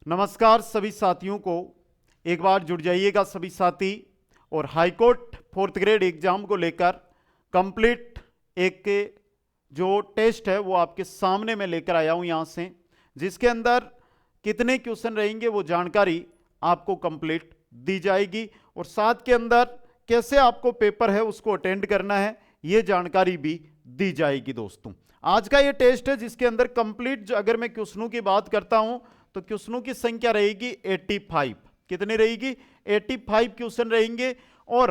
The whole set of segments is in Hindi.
नमस्कार सभी साथियों को, एक बार जुड़ जाइएगा सभी साथी। और हाईकोर्ट फोर्थ ग्रेड एग्जाम को लेकर कंप्लीट एक जो टेस्ट है वो आपके सामने मैं लेकर आया हूं यहां से, जिसके अंदर कितने क्वेश्चन रहेंगे वो जानकारी आपको कंप्लीट दी जाएगी और साथ के अंदर कैसे आपको पेपर है उसको अटेंड करना है ये जानकारी भी दी जाएगी। दोस्तों, आज का ये टेस्ट है जिसके अंदर कंप्लीट अगर मैं क्वेश्चनों की बात करता हूं तो क्वेश्चनों की संख्या रहेगी 85। कितनी रहेगी? 85 क्वेश्चन रहेंगे और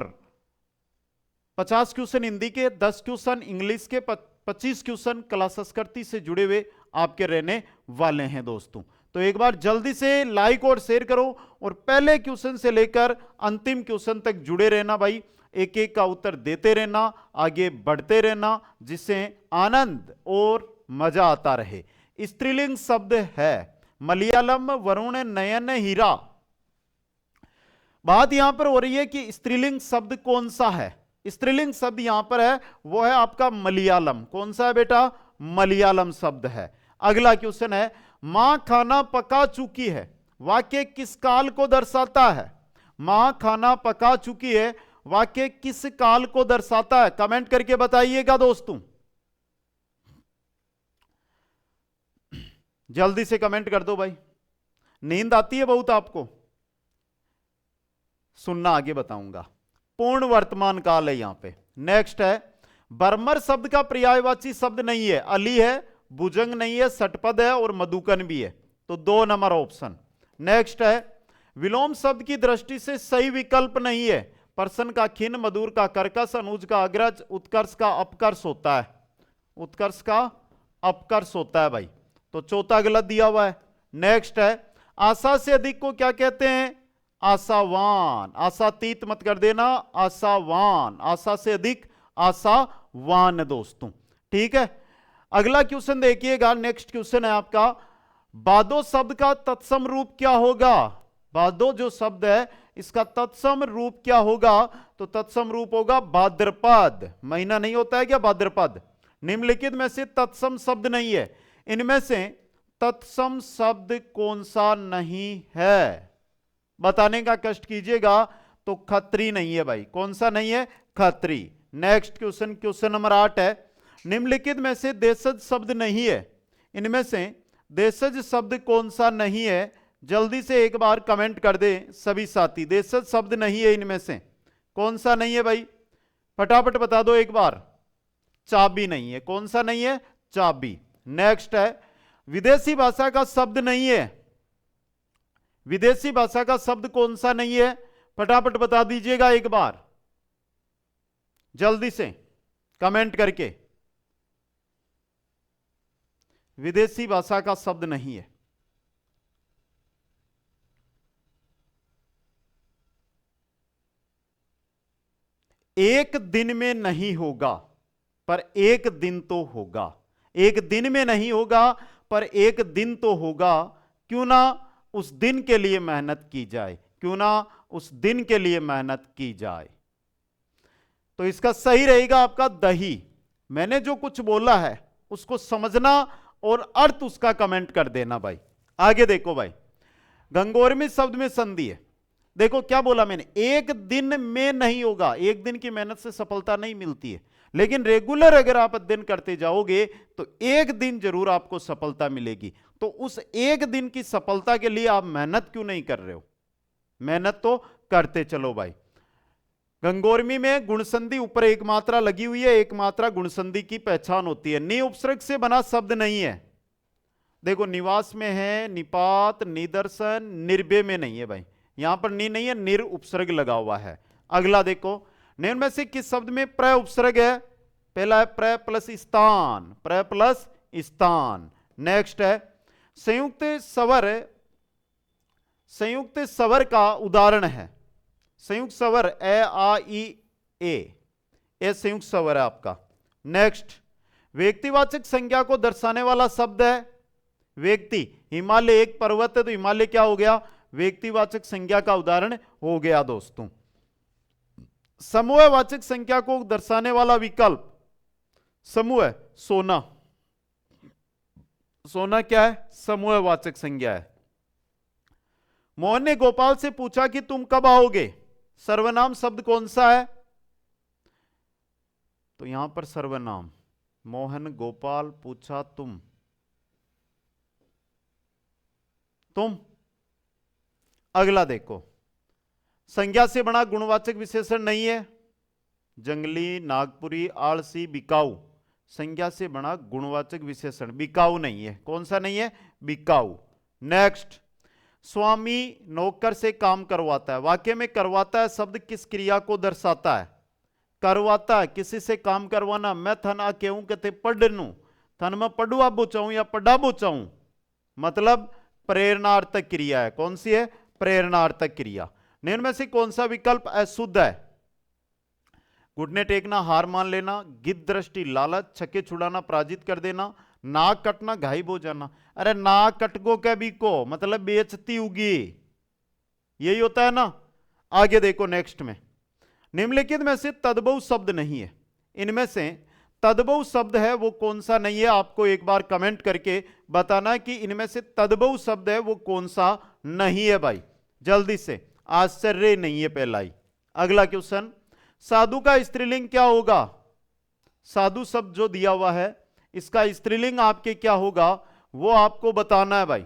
50 क्वेश्चन हिंदी के, 10 क्वेश्चन इंग्लिश के, 25 क्वेश्चन कला संस्कृति से जुड़े हुए आपके रहने वाले हैं। दोस्तों, तो एक बार जल्दी से लाइक और शेयर करो और पहले क्वेश्चन से लेकर अंतिम क्वेश्चन तक जुड़े रहना भाई। एक एक का उत्तर देते रहना, आगे बढ़ते रहना, जिससे आनंद और मजा आता रहे। स्त्रीलिंग शब्द है मलयालम वरुण नयन हीरा। बात यहां पर हो रही है कि स्त्रीलिंग शब्द कौन सा है। स्त्रीलिंग शब्द यहां पर है वो है आपका मलयालम। कौन सा है बेटा? मलयालम शब्द है। अगला क्वेश्चन है, मां खाना पका चुकी है, वाक्य किस काल को दर्शाता है? मां खाना पका चुकी है, वाक्य किस काल को दर्शाता है? कमेंट करके बताइएगा दोस्तों, जल्दी से कमेंट कर दो भाई। नींद आती है बहुत आपको? सुनना, आगे बताऊंगा। पूर्ण वर्तमान काल है यहां पे। नेक्स्ट है, बर्मर शब्द का पर्यायवाची शब्द नहीं है। अली है, भुजंग नहीं है, षटपद है और मधुकन भी है, तो 2 नंबर ऑप्शन। नेक्स्ट है, विलोम शब्द की दृष्टि से सही विकल्प नहीं है। प्रश्न का खिन, मधुर का कर्कश, अनुज का अग्रज, उत्कर्ष का अपकर्ष होता है। उत्कर्ष का अपकर्ष होता है भाई, तो चौथा गलत दिया हुआ है। नेक्स्ट है, आशा से अधिक को क्या कहते हैं? आशावान। आशातीत मत कर देना, आशावान। आशा से अधिक आशावान। दोस्तों, ठीक है। अगला क्वेश्चन देखिएगा। नेक्स्ट क्वेश्चन है आपका, बादो शब्द का तत्सम रूप क्या होगा? बादो जो शब्द है इसका तत्सम रूप क्या होगा? तो तत्सम रूप होगा भाद्रपद। महीना नहीं होता है क्या भाद्रपद? निम्नलिखित में से तत्सम शब्द नहीं है। इनमें से तत्सम शब्द कौन सा नहीं है? बताने का कष्ट कीजिएगा। तो खत्री नहीं है भाई। कौन सा नहीं है? Khatri. Next question, question number 8 है, निम्नलिखित में से देशज शब्द नहीं है। इनमें से देशज शब्द कौन सा नहीं है? जल्दी से एक बार कमेंट कर दे सभी साथी। देशज शब्द नहीं है, इनमें से कौन सा नहीं है भाई? फटाफट बता दो एक बार। चाबी नहीं है। कौन सा नहीं है? चाबी। नेक्स्ट है, विदेशी भाषा का शब्द नहीं है। विदेशी भाषा का शब्द कौन सा नहीं है? फटाफट बता दीजिएगा एक बार जल्दी से कमेंट करके। विदेशी भाषा का शब्द नहीं है। एक दिन में नहीं होगा पर एक दिन तो होगा। एक दिन में नहीं होगा पर एक दिन तो होगा। क्यों ना उस दिन के लिए मेहनत की जाए। क्यों ना उस दिन के लिए मेहनत की जाए। तो इसका सही रहेगा आपका दही। मैंने जो कुछ बोला है उसको समझना और अर्थ उसका कमेंट कर देना भाई। आगे देखो भाई, गंगोरमी शब्द में संधि है। देखो क्या बोला मैंने, एक दिन में नहीं होगा। एक दिन की मेहनत से सफलता नहीं मिलती है, लेकिन रेगुलर अगर आप अध्ययन करते जाओगे तो एक दिन जरूर आपको सफलता मिलेगी। तो उस एक दिन की सफलता के लिए आप मेहनत क्यों नहीं कर रहे हो? मेहनत तो करते चलो भाई। गंगोरमी में गुणसंधि ऊपर एक मात्रा लगी हुई है। एक मात्रा गुणसंधि की पहचान होती है। नि उपसर्ग से बना शब्द नहीं है। देखो, निवास में है, निपात, निदर्शन, निर्भय में नहीं है भाई। यहां पर नि नहीं है, निर उपसर्ग लगा हुआ है। अगला देखो, निम्न में से किस शब्द में प्र उपसर्ग है? पहला है प्र प्लस स्थान। प्र प्लस स्थान। नेक्स्ट है, संयुक्त स्वर। संयुक्त स्वर का उदाहरण है। संयुक्त स्वर ए आ ई ए संयुक्त स्वर है आपका। नेक्स्ट, व्यक्तिवाचक संज्ञा को दर्शाने वाला शब्द है व्यक्ति। हिमालय एक पर्वत है तो हिमालय क्या हो गया? व्यक्तिवाचक संज्ञा का उदाहरण हो गया। दोस्तों, समूहवाचक संख्या को दर्शाने वाला विकल्प समूह, सोना। सोना क्या है? समूहवाचक संज्ञा है। मोहन ने गोपाल से पूछा कि तुम कब आओगे। सर्वनाम शब्द कौन सा है? तो यहां पर सर्वनाम, मोहन गोपाल पूछा तुम अगला देखो, संज्ञा से बना गुणवाचक विशेषण नहीं है। जंगली, नागपुरी, आलसी, बिकाऊ, संज्ञा से बना गुणवाचक विशेषण, बिकाऊ नहीं है। कौन सा नहीं है? बिकाऊ। नेक्स्ट, स्वामी नौकर से काम करवाता है। वाक्य में करवाता है शब्द किस क्रिया को दर्शाता है? करवाता है, किसी से काम करवाना। मैं थन आ केहूं कहते पढ़नू, थन में पढ़वा बुचाऊं या पढ़ा बुचाऊं, मतलब प्रेरणार्थक क्रिया है। कौन सी है? प्रेरणार्थक क्रिया। निम्न में से कौन सा विकल्प अशुद्ध है? घुटने टेकना, हार मान लेना, गिद्ध दृष्टि, लालच, छक्के छुड़ाना, पराजित कर देना, नाक कटना, घायल हो जाना। अरे नाक कटगो के भी को मतलब बेइज्जती होगी, यही होता है ना। आगे देखो नेक्स्ट में, निम्नलिखित में से तद्भव शब्द नहीं है। इनमें से तद्भव शब्द है वो कौन सा नहीं है? आपको एक बार कमेंट करके बताना कि इनमें से तद्भव शब्द है वो कौन सा नहीं है भाई, जल्दी से। आश्चर्य नहीं है पहला ही। अगला क्वेश्चन, साधु का स्त्रीलिंग क्या होगा? साधु शब्द जो दिया हुआ है इसका स्त्रीलिंग आपके क्या होगा वो आपको बताना है भाई।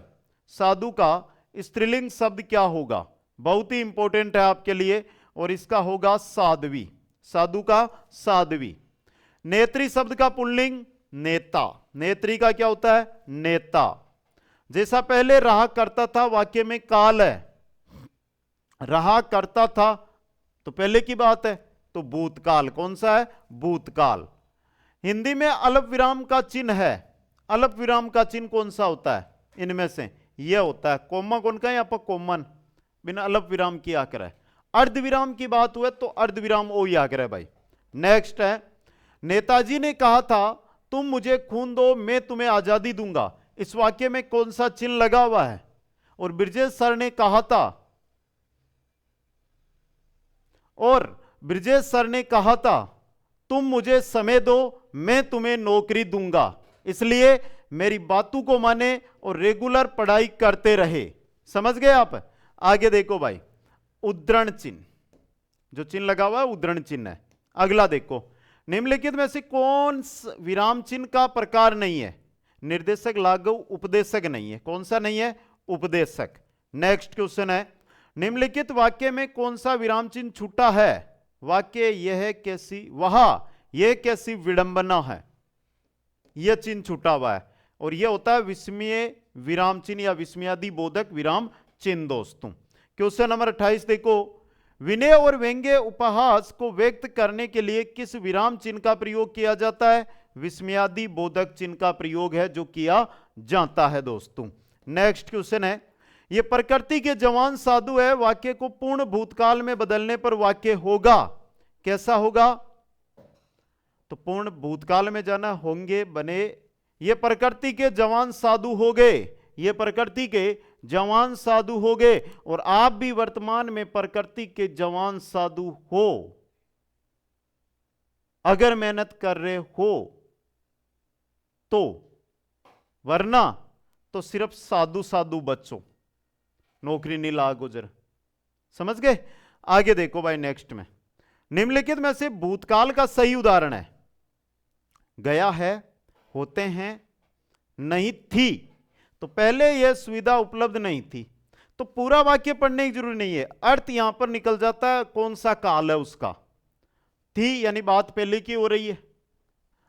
साधु का स्त्रीलिंग शब्द क्या होगा? बहुत ही इंपॉर्टेंट है आपके लिए, और इसका होगा साध्वी। साधु का साध्वी। नेत्री शब्द का पुल्लिंग नेता। नेत्री का क्या होता है? नेता। जैसा पहले रहा करता था वाक्य में काल है, रहा करता था तो पहले की बात है, तो भूतकाल। कौन सा है? भूतकाल। हिंदी में अल्प विराम का चिन्ह है। अल्प विराम का चिन्ह कौन सा होता है? इनमें से यह होता है कोमा। कौन का? यहां पर कॉमन, बिना अल्प विराम की आकर है। अर्ध विराम की बात हुए तो अर्ध विराम ओ ही आकर है भाई। नेक्स्ट है, नेताजी ने कहा था तुम मुझे खून दो मैं तुम्हें आजादी दूंगा। इस वाक्य में कौन सा चिन्ह लगा हुआ है? और ब्रजेश सर ने कहा था, और ब्रजेश सर ने कहा था तुम मुझे समय दो मैं तुम्हें नौकरी दूंगा। इसलिए मेरी बातों को माने और रेगुलर पढ़ाई करते रहे। समझ गए आप? आगे देखो भाई, उद्धरण चिन्ह, जो चिन्ह लगा हुआ है उद्धरण चिन्ह है। अगला देखो, निम्नलिखित में से कौन विराम चिन्ह का प्रकार नहीं है? निर्देशक, लागू, उपदेशक नहीं है। कौन सा नहीं है? उपदेशक। नेक्स्ट क्वेश्चन है, निम्नलिखित वाक्य में कौन सा विराम चिन्ह छूटा है? वाक्य यह कैसी, वहां यह कैसी विडंबना है, यह चिन्ह छूटा हुआ है, और यह होता है विस्मय विराम चिन्ह या विस्मयादि बोधक विराम चिन्ह। दोस्तों क्वेश्चन नंबर 28 देखो, विनय और व्यंग्य उपहास को व्यक्त करने के लिए किस विराम चिन्ह का प्रयोग किया जाता है? विस्मयादि बोधक चिन्ह का प्रयोग है जो किया जाता है दोस्तों। नेक्स्ट क्वेश्चन है, यह प्रकृति के जवान साधु है, वाक्य को पूर्ण भूतकाल में बदलने पर वाक्य होगा कैसा होगा? तो पूर्ण भूतकाल में जाना, होंगे, बने। ये प्रकृति के जवान साधु हो गए, ये प्रकृति के जवान साधु हो गए, और आप भी वर्तमान में प्रकृति के जवान साधु हो अगर मेहनत कर रहे हो तो, वरना तो सिर्फ साधु साधु बच्चों, नौकरी नहीं ला गुजर। समझ गए? आगे देखो भाई नेक्स्ट में, निम्नलिखित में से भूतकाल का सही उदाहरण है? गया है, होते हैं, नहीं थी। तो पहले यह सुविधा उपलब्ध नहीं थी, तो पूरा वाक्य पढ़ने की जरूरत नहीं है, अर्थ यहां पर निकल जाता है कौन सा काल है उसका। थी यानी बात पहले की हो रही है।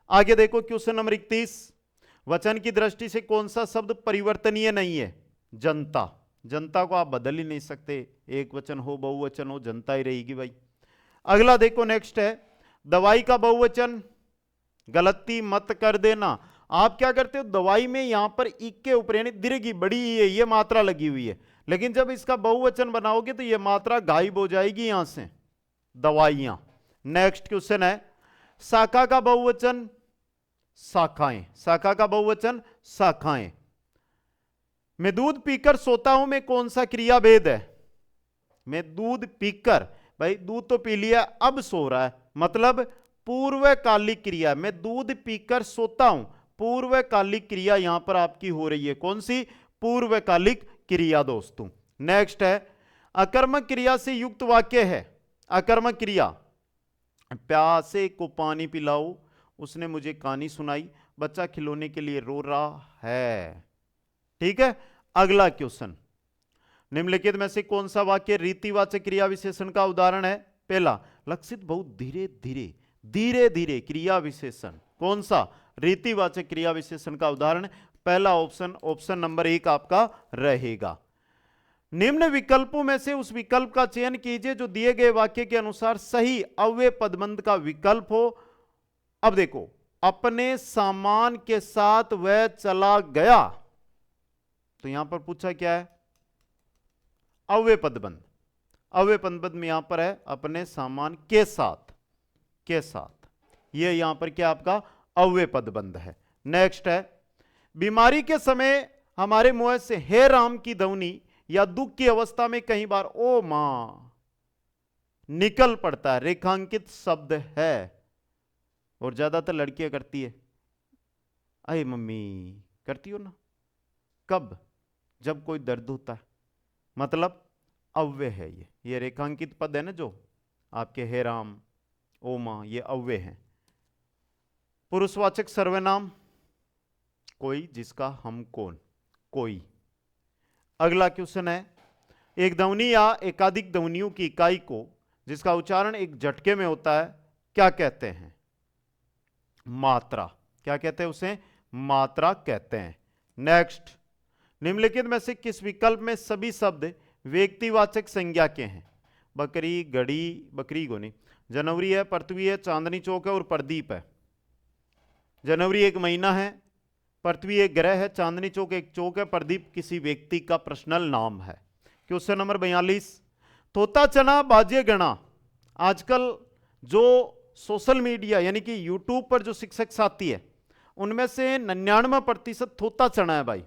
आगे देखो क्वेश्चन नंबर 31, वचन की दृष्टि से कौन सा शब्द परिवर्तनीय नहीं है? जनता। जनता को आप बदल ही नहीं सकते, एक वचन हो बहुवचन हो जनता ही रहेगी भाई। अगला देखो नेक्स्ट है, दवाई का बहुवचन, गलती मत कर देना। आप क्या करते हो, दवाई में यहां पर इक के ऊपर यानी दीर्घ बड़ी है, ये मात्रा लगी हुई है, लेकिन जब इसका बहुवचन बनाओगे तो ये मात्रा गायब हो जाएगी यहां से, दवाइयां। नेक्स्ट क्वेश्चन है, शाखा का बहुवचन शाखाएं। शाखा का बहुवचन शाखाएं। मैं दूध पीकर सोता हूं में कौन सा क्रिया भेद है? मैं दूध पीकर, भाई दूध तो पी लिया अब सो रहा है, मतलब पूर्वकालिक क्रिया। मैं दूध पीकर सोता हूं, पूर्वकालिक क्रिया यहां पर आपकी हो रही है। कौन सी? पूर्वकालिक क्रिया दोस्तों। नेक्स्ट है अकर्मक क्रिया से युक्त वाक्य है। अकर्मक क्रिया, प्यासे को पानी पिलाओ, उसने मुझे कहानी सुनाई, बच्चा खिलौने के लिए रो रहा है। ठीक है, अगला क्वेश्चन, निम्नलिखित में से कौन सा वाक्य रीतिवाचक क्रिया विशेषण का उदाहरण है? पहला, लक्षित बहुत धीरे धीरे, धीरे धीरे क्रिया विशेषण। कौन सा रीतिवाचक क्रिया विशेषण का उदाहरण? पहला ऑप्शन, ऑप्शन नंबर 1 आपका रहेगा। निम्न विकल्पों में से उस विकल्प का चयन कीजिए जो दिए गए वाक्य के अनुसार सही अव्यय पदबंध का विकल्प हो। अब देखो, अपने सामान के साथ वह चला गया, तो यहां पर पूछा क्या है? अव्यय पदबंध। अव्यय पदबंध में यहां पर है अपने सामान के साथ, के साथ, यह यहां पर क्या आपका अव्यय पदबंध है। नेक्स्ट है, बीमारी के समय हमारे मुंह से हे राम की ध्वनि या दुख की अवस्था में कई बार ओ मां निकल पड़ता है, रेखांकित शब्द है और ज्यादातर लड़कियां करती है, अरे मम्मी करती हो ना, कब? जब कोई दर्द होता है, मतलब अव्यय है ये रेखांकित पद है ना, जो आपके हे राम, ओ मां, ये अव्यय है। पुरुषवाचक सर्वनाम, कोई, जिसका, हम, कौन, कोई। अगला क्वेश्चन है, एक ध्वनि या एकाधिक ध्वनियों की इकाई को जिसका उच्चारण एक झटके में होता है क्या कहते हैं? मात्रा। क्या कहते हैं उसे? मात्रा कहते हैं। नेक्स्ट, निम्नलिखित में से किस विकल्प में सभी शब्द व्यक्तिवाचक संज्ञा के हैं? बकरी, घड़ी, बकरी को नहीं, जनवरी है, पृथ्वी है, चांदनी चौक है और प्रदीप है। जनवरी एक महीना है, पृथ्वी एक ग्रह है, चांदनी चौक एक चौक है, प्रदीप किसी व्यक्ति का पर्सनल नाम है। क्वेश्चन नंबर 42, तोता चना बाजे गणा। आजकल जो सोशल मीडिया यानी कि यूट्यूब पर जो शिक्षक साथी है उनमें से 99% थोता चना है भाई,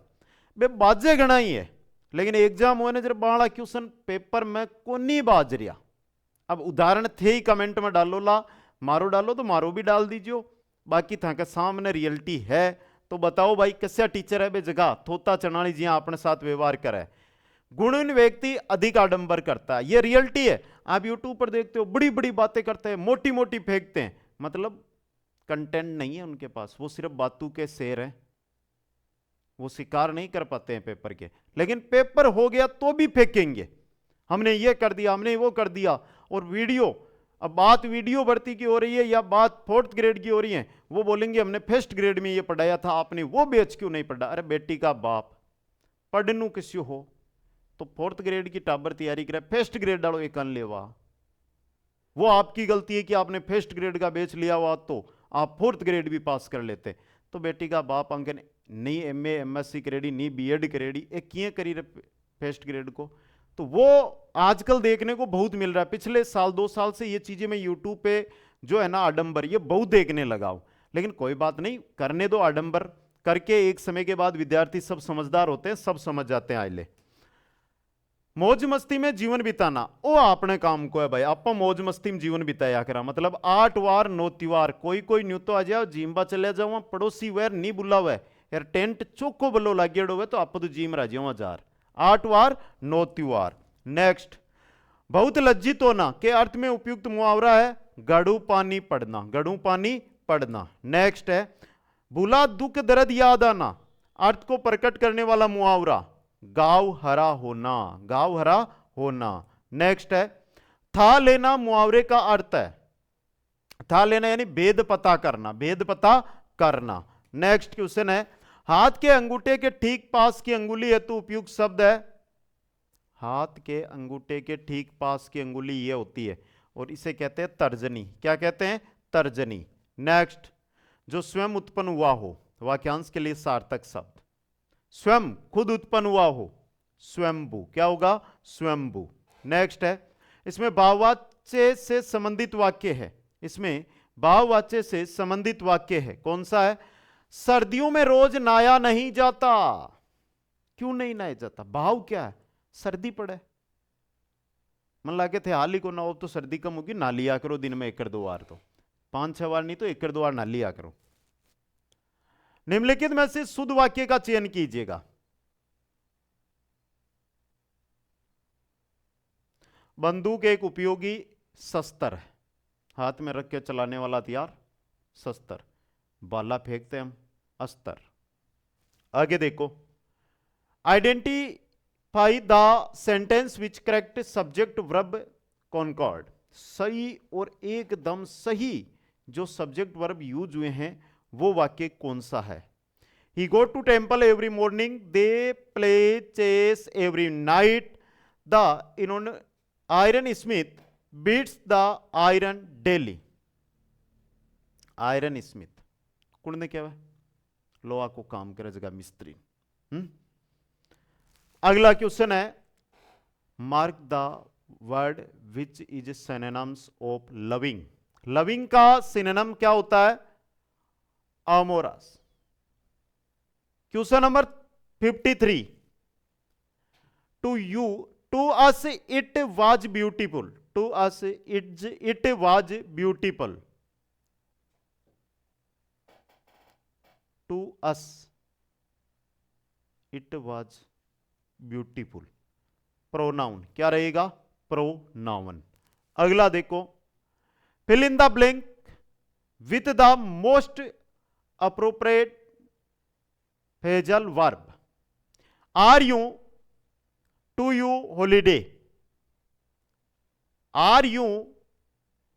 बे बाजे गणा ही है, लेकिन एग्जाम होने जब बाड़ा क्वेश्चन पेपर में कोनी बाज रिया। अब उदाहरण थे ही कमेंट में डालो, ला मारो डालो तो मारो भी डाल दीजिए, बाकी था के सामने रियलिटी है तो बताओ भाई कैसा टीचर है बे जगह थोता चनाली जी अपने साथ व्यवहार करे। गुणहीन व्यक्ति अधिक आडंबर करता है, ये रियलिटी है। आप यूट्यूब पर देखते हो बड़ी बड़ी बातें करते हैं, मोटी मोटी फेंकते हैं, मतलब कंटेंट नहीं है उनके पास, वो सिर्फ बातों के शेर हैं, वो शिकार नहीं कर पाते हैं पेपर के। लेकिन पेपर हो गया तो भी फेंकेंगे, हमने ये कर दिया, हमने वो कर दिया। और वीडियो, अब बात वीडियो भर्ती की हो रही है या बात 4th ग्रेड की हो रही है, वो बोलेंगे हमने 1st ग्रेड में ये पढ़ाया था, आपने वो बैच क्यों नहीं पढ़ा? अरे बेटी का बाप, पढ़नू किसी हो तो 4th ग्रेड की टाबर तैयारी करे, 1st ग्रेड डालो एक अन लेवा, वो आपकी गलती है कि आपने 1st ग्रेड का बैच लिया हुआ तो आप 4th ग्रेड भी पास कर लेते। तो बेटी का बाप अंक नहीं MA MSc करेडी नहीं BEd करेडी, एक किए करी 1st ग्रेड को। तो वो आजकल देखने को बहुत मिल रहा है, पिछले साल 2 साल से ये चीजें मैं यूट्यूब पे जो है ना आडंबर, ये बहुत देखने लगा हूं। लेकिन कोई बात नहीं, करने दो आडंबर करके, एक समय के बाद विद्यार्थी सब समझदार होते हैं, सब समझ जाते हैं। आइले मौज मस्ती में जीवन बिताना, ओ आपने काम को है भाई, आप मौज मस्ती में जीवन बिताया करा, मतलब 8 वार 9 त्योहार, कोई कोई न्यू तो आ जाओ जिम्बा चले जाओ, पड़ोसी वैर नहीं बुला हुआ यार, टेंट चोको बलो लागेड़ो हुए तो आप तो जिम राजी हजार, 8 वार 9 त्योहार। नेक्स्ट, बहुत लज्जित होना के अर्थ में उपयुक्त मुहावरा है गड़ू पानी पड़ना, गड़ू पानी पड़ना। नेक्स्ट है भूला दुख दर्द याद आना, अर्थ को प्रकट करने वाला मुहावरा गांव हरा होना, गांव हरा होना। नेक्स्ट है था लेना, मुहावरे का अर्थ है था लेना यानी भेद पता करना, भेद पता करना। नेक्स्ट क्वेश्चन है हाथ के अंगूठे के ठीक पास की अंगुली हेतु उपयुक्त शब्द है, हाथ के अंगूठे के ठीक पास की अंगुली ये होती है और इसे कहते हैं तर्जनी। क्या कहते हैं? तर्जनी। नेक्स्ट, जो स्वयं उत्पन्न हुआ हो, वाक्यांश के लिए सार्थक शब्द, स्वयं खुद उत्पन्न हुआ हो, स्वयंभू। क्या होगा? स्वयंभू। नेक्स्ट है इसमें भाववाच्य से संबंधित वाक्य है, इसमें भाववाच्य से संबंधित वाक्य है, कौन सा है? सर्दियों में रोज नहाया नहीं जाता। क्यों नहीं नहाया जाता? भाव क्या है? सर्दी पड़े, मन लागे थे हाल ही को ना हो तो सर्दी कम होगी, ना लिया करो दिन में 1-2 बार, तो 5-6 बार नहीं तो 1-2 बार ना लिया करो। निम्नलिखित में से शुद्ध वाक्य का चयन कीजिएगा। बंदूक एक उपयोगी शस्त्र है, हाथ में रख के चलाने वाला हथियार शस्त्र, बाला फेंकते हम अस्त्र। आगे देखो, identify the sentence which correct subject verb concord, सही और एकदम सही जो सब्जेक्ट वर्ब यूज हुए हैं वो वाक्य कौन सा है। He go to temple every morning, they play chess every night, the iron smith beats the iron daily। Iron Smith कुण ने क्या है, लोहा को काम करे जगह मिस्त्री। अगला क्वेश्चन है, mark the word which is synonyms of loving. Loving का सिनोनिम क्या होता है, amorous. Question number 53, to you to us it was beautiful, to us it was beautiful, to us it was beautiful, pronoun क्या रहेगा, प्रोनाउन। अगला देखो, fill in the blank with the most appropriate phrasal verb. Are you, to you holiday, are you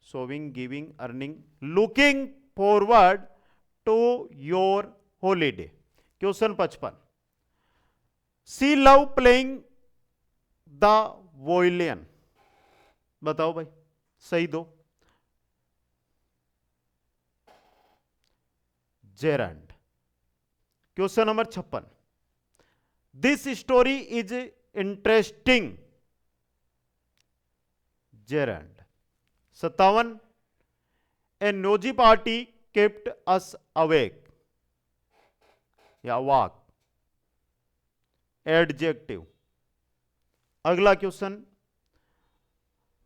saving, giving, earning, looking forward to your holiday. Question 55, she love playing the violin, बताओ भाई सही दो। Gerund. Question number 56, this story is interesting, gerund. 57, a noisy party kept us awake, या वाक, एडजेक्टिव। अगला question,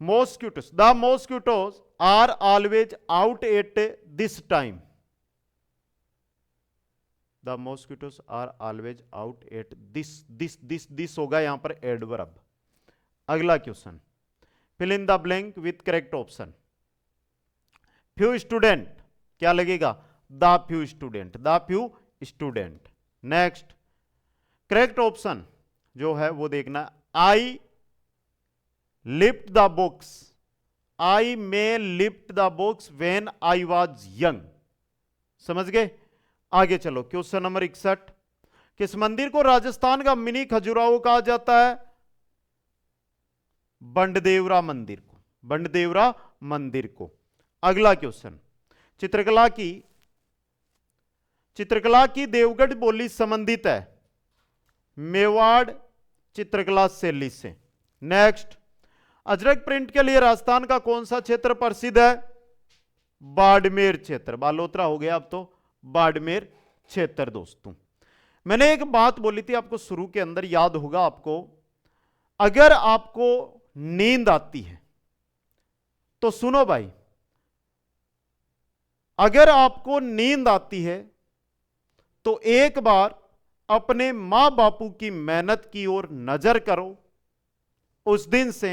mosquitoes, the mosquitoes are always out at this time, the mosquitoes are always out at this होगा यहां पर एडवर्ब। अगला question, fill in the blank with correct option. Few student क्या लगेगा, the few student, the few student. Next, correct option जो है वो देखना, I lift the books, I may lift the books when I was young. समझ गए। आगे चलो, क्वेश्चन नंबर 61, किस मंदिर को राजस्थान का मिनी खजुराहो कहा जाता है, बंडदेवरा मंदिर को, बंडदेवरा मंदिर को। अगला क्वेश्चन, चित्रकला की देवगढ़ बोली संबंधित है मेवाड़ चित्रकला शैली से। नेक्स्ट, अजरक प्रिंट के लिए राजस्थान का कौन सा क्षेत्र प्रसिद्ध है, बाड़मेर क्षेत्र, बालोतरा हो गया अब तो, बाड़मेर क्षेत्र। दोस्तों मैंने एक बात बोली थी आपको शुरू के अंदर, याद होगा आपको, अगर आपको नींद आती है तो सुनो भाई, अगर आपको नींद आती है तो एक बार अपने मां बापू की मेहनत की ओर नजर करो, उस दिन से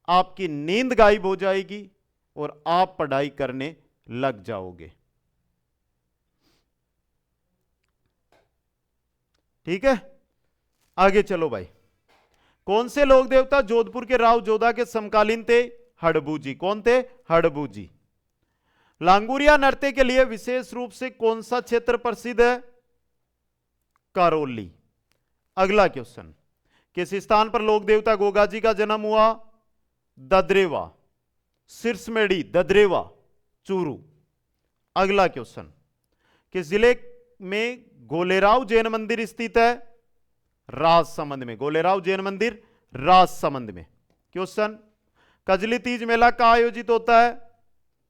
आपकी नींद गायब हो जाएगी और आप पढ़ाई करने लग जाओगे। ठीक है, आगे चलो भाई। कौन से लोक देवता जोधपुर के राव जोधा के समकालीन थे, हड़बू जी। कौन थे, हड़बू जी। लांगुरिया नृत्य के लिए विशेष रूप से कौन सा क्षेत्र प्रसिद्ध है, करौली। अगला क्वेश्चन, किस स्थान पर लोक देवता गोगा जी का जन्म हुआ, ददरेवा, सिरसमेड़ी, ददरेवा, चूरू। अगला क्वेश्चन, किस जिले में गोलेराव जैन मंदिर स्थित है, राजसमंद में, गोलेराव जैन मंदिर राजसमंद में। क्वेश्चन, कजली तीज मेला कहां आयोजित होता है,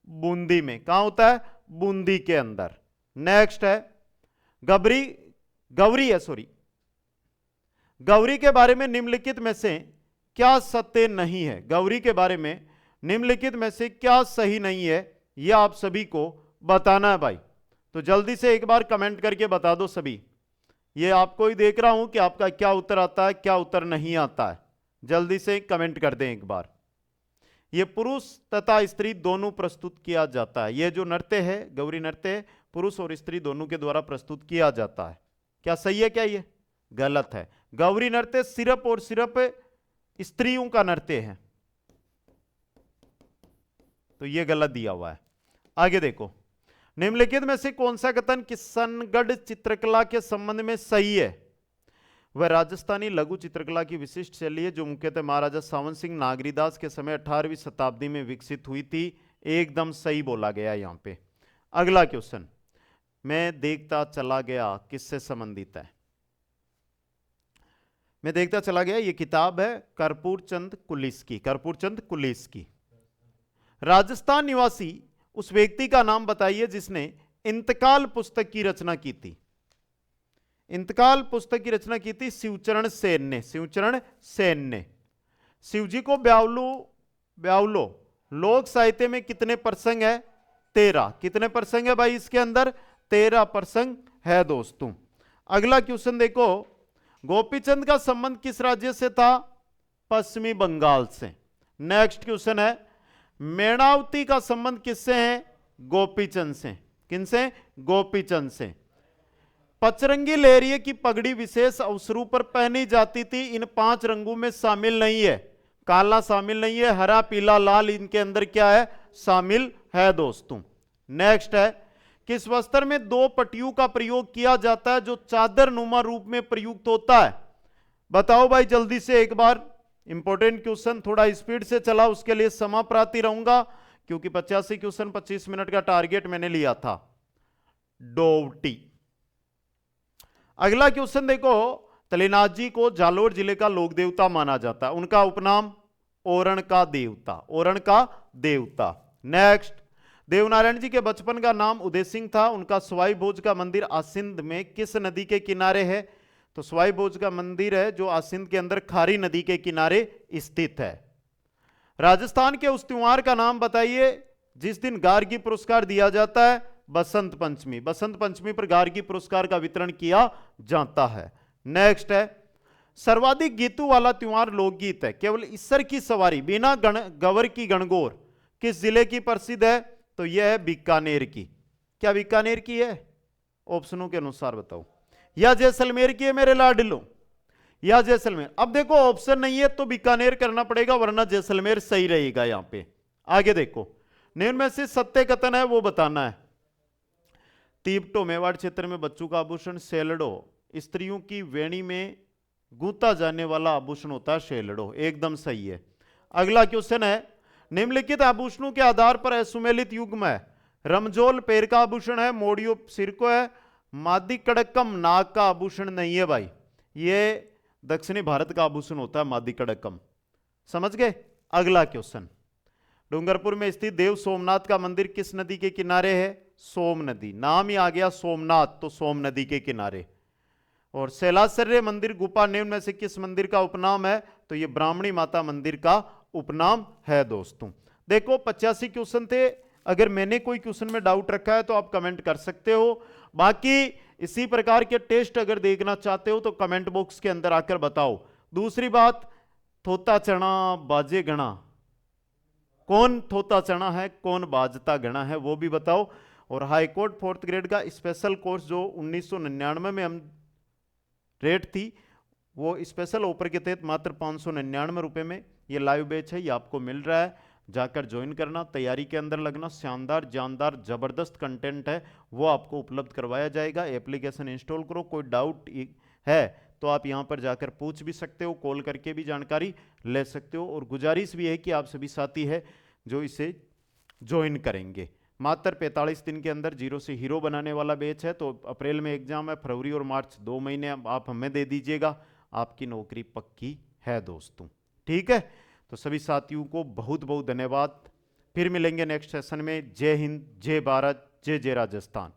बूंदी में। कहां होता है, बूंदी के अंदर। नेक्स्ट है, गौरी के बारे में निम्नलिखित में से क्या सत्य नहीं है, गौरी के बारे में निम्नलिखित में से क्या सही नहीं है, यह आप सभी को बताना है भाई। तो जल्दी से एक बार कमेंट करके बता दो सभी। ये आपको ही देख रहा हूं कि आपका क्या उत्तर आता है, क्या उत्तर नहीं आता है। जल्दी से कमेंट कर दें एक बार। ये पुरुष तथा स्त्री दोनों प्रस्तुत किया जाता है। ये जो नृत्य है, गौरी नृत्य, पुरुष और स्त्री दोनों के द्वारा प्रस्तुत किया जाता है। क्या सही है क्या? ये गलत है। गौरी नृत्य सिर्फ और सिर्फ स्त्रियों का नृत्य है, तो ये गलत दिया हुआ है। आगे देखो, निम्नलिखित में से कौन सा कथन किशनगढ़ चित्रकला के संबंध में सही है? वह राजस्थानी लघु चित्रकला की विशिष्ट शैली है जो मुख्यतः महाराजा सावन सिंह नागरीदास के समय 18वीं शताब्दी में विकसित हुई थी। एकदम सही बोला गया यहां पे। अगला क्वेश्चन, मैं देखता चला गया किससे संबंधित है? मैं देखता चला गया, ये किताब है कर्पूर चंद कुलिस की। कर्पूर चंद कुलिस की। राजस्थान निवासी उस व्यक्ति का नाम बताइए जिसने इंतकाल पुस्तक की रचना की थी। इंतकाल पुस्तक की रचना की थी शिवचरण सेन ने। शिवचरण सेन ने। शिवजी को ब्यावलो लोक साहित्य में कितने प्रसंग है? 13। कितने प्रसंग है भाई इसके अंदर? 13 प्रसंग है दोस्तों। अगला क्वेश्चन देखो, गोपीचंद का संबंध किस राज्य से था? पश्चिमी बंगाल से। नेक्स्ट क्वेश्चन है, मेणावती का संबंध किससे है? गोपीचंद से। किनसे? गोपीचंद से। पचरंगी लहरिये की पगड़ी विशेष अवसरों पर पहनी जाती थी, इन 5 रंगों में शामिल नहीं है। काला शामिल नहीं है, हरा, पीला, लाल इनके अंदर क्या है? शामिल है दोस्तों। नेक्स्ट है, किस वस्त्र में 2 पट्टियों का प्रयोग किया जाता है जो चादर नुमा रूप में प्रयुक्त होता है? बताओ भाई जल्दी से एक बार। इंपॉर्टेंट क्वेश्चन, थोड़ा स्पीड से चला, उसके लिए समाप्रार्थी रहूंगा क्योंकि 85 क्वेश्चन 25 मिनट का टारगेट मैंने लिया था। डोवटी। अगला क्वेश्चन देखो, तलेनाथ जी को जालोर जिले का लोक देवता माना जाता है, उनका उपनाम? ओरण का देवता। ओरण का देवता। नेक्स्ट, देवनारायण जी के बचपन का नाम उदय सिंह था, उनका सवाई भोज का मंदिर आसिंद में किस नदी के किनारे है? तो सवाई भोज का मंदिर है जो आसिंद के अंदर खारी नदी के किनारे स्थित है। राजस्थान के उस त्योहार का नाम बताइए जिस दिन गार्गी पुरस्कार दिया जाता है? बसंत पंचमी। बसंत पंचमी पर गार्गी पुरस्कार का वितरण किया जाता है। नेक्स्ट है, सर्वाधिक गीतों वाला त्योहार लोकगीत है, केवल ईसर की सवारी बिना गवर की गणगौर किस जिले की प्रसिद्ध है? तो यह है बीकानेर की। क्या बीकानेर की है? ऑप्शनों के अनुसार बताओ। या जैसलमेर की है मेरे लाडलो? या जैसलमेर। अब देखो ऑप्शन नहीं है तो बीकानेर करना पड़ेगा, वरना जैसलमेर सही रहेगा यहां पे। आगे देखो, निम्न में से सत्य कथन है वो बताना है। तीपटो मेवाड़ क्षेत्र में बच्चों का आभूषण शेलडो, स्त्रियों की वेणी में गूंथा जाने वाला आभूषण होता है शेलडो। एकदम सही है। अगला क्वेश्चन है, निम्नलिखित आभूषणों के आधार पर असुमेलित युग्म है। रमजोल पैर का आभूषण है, मोडियो सिर को है, मादी कड़कम नाक का आभूषण नहीं है भाई, ये दक्षिणी भारत का आभूषण होता है मादी कड़कम। समझ गए? अगला क्वेश्चन, डूंगरपुर में स्थित देव सोमनाथ का मंदिर किस नदी के किनारे है? सोम नदी। नाम ही आ गया सोमनाथ, तो सोम नदी के किनारे। और शैलाश्चर्य मंदिर गुफा निम्न में से किस मंदिर का उपनाम है? तो ये ब्राह्मणी माता मंदिर का उपनाम है दोस्तों। देखो 85 क्वेश्चन थे, अगर मैंने कोई क्वेश्चन में डाउट रखा है तो आप कमेंट कर सकते हो। बाकी इसी प्रकार के टेस्ट अगर देखना चाहते हो तो कमेंट बॉक्स के अंदर आकर बताओ। दूसरी बात, थोता चना बाजे गणा, कौन थोता चना है कौन बाजता गणा है वो भी बताओ। और हाईकोर्ट 4th ग्रेड का स्पेशल कोर्स जो 1999 में हम रेट थी, वो स्पेशल ऑफर के तहत मात्र 599 रुपये में ये लाइव बैच है, ये आपको मिल रहा है। जाकर ज्वाइन करना, तैयारी के अंदर लगना। शानदार जानदार जबरदस्त कंटेंट है वो आपको उपलब्ध करवाया जाएगा। एप्लीकेशन इंस्टॉल करो, कोई डाउट है तो आप यहां पर जाकर पूछ भी सकते हो, कॉल करके भी जानकारी ले सकते हो। और गुजारिश भी है कि आप सभी साथी है जो इसे ज्वाइन करेंगे। मात्र 45 दिन के अंदर जीरो से हीरो बनाने वाला बैच है। तो अप्रैल में एग्जाम है, फरवरी और मार्च 2 महीने आप हमें दे दीजिएगा, आपकी नौकरी पक्की है दोस्तों। ठीक है, तो सभी साथियों को बहुत बहुत धन्यवाद। फिर मिलेंगे नेक्स्ट सेशन में। जय हिंद, जय भारत, जय जय राजस्थान।